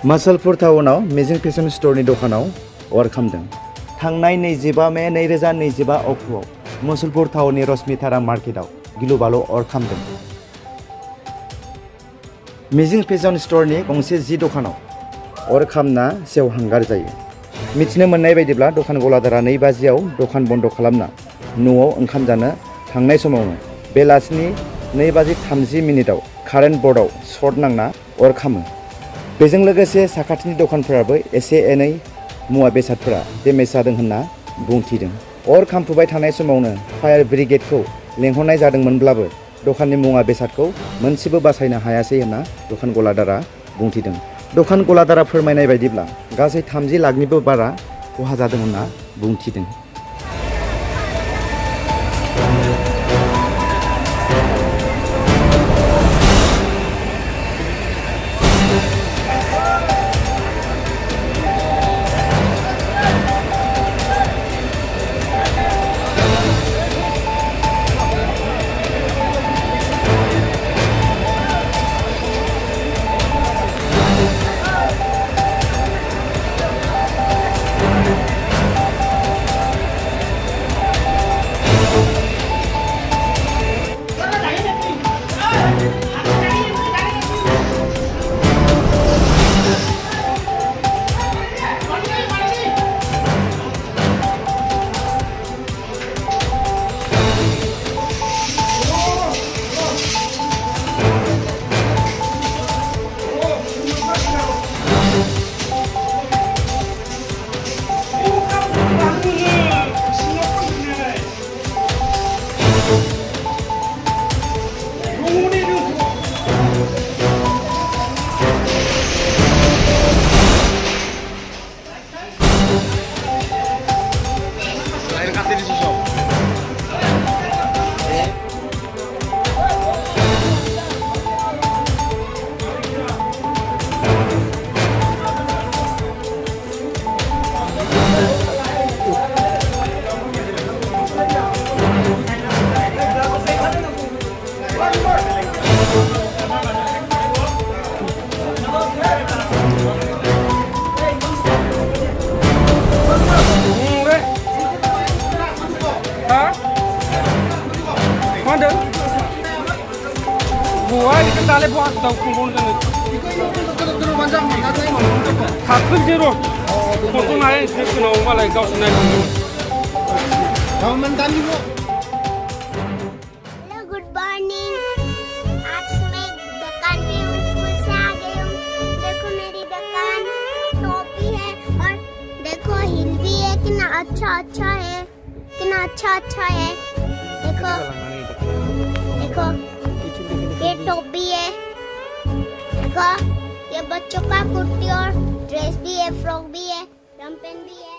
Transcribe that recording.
मासलपुर टाउनाव मिजिं फेशन स्ट'रनि दखानाव अर खामदों। थांनाय 25 मे 2025 अक्ट'आव मुसलपुर टाउननि रश्मितारा मार्केटआव गिलु बालु अर खामदों। मिजिं फेशन स्ट'रनि गंसे जि दखानाव अर खामना सेवहांगार जायो। मिथिनो मोननाय बायदिब्ला दखान गलादारा 2 बाजियाव दखान बन्द खालामना न'आव ओंखाम जानो थांनाय समावनो बेलासिनि 2:30 कारेन्ट बर्डआव सर्ट नांना अर खामो। बेजों लोगोसे साखाथिनि दखानफोराबो एसे एनै मुवा बेसादफोरा डेमेज जादों होनना बुंथिदों। अर खामफुबाय थानाय समावनो फायार ब्रिगेडखौ लेंहरनाय जादोंमोनब्लाबो दखाननि मुवा बेसादखौ मोनसेबो बासायनो हायासै होनना दखान गलादारा बुंथिदों। दखान गलादारा फोरमायनाय बायदिब्ला गासै 30 लाखनिबो बारा खहा जादों होनना बुंथिदों। Buah ini kendala buat tahu kumpul kan? Takkan jero. Foto naik sih kena orang lain kau senai kumpul. Kau mentan juga. Hello, good morning. आज मैं दुकान पे हूँ, स्कूल से आ गई हूँ। देखो मेरी दुकान टोपी है और देखो हिल भी है। कितना अच्छा है, कितना अच्छा है। देखो देखो ये टोपी है, देखो ये बच्चों का कुर्ती और ड्रेस भी है, फ्रॉक भी है, जंपेन भी है।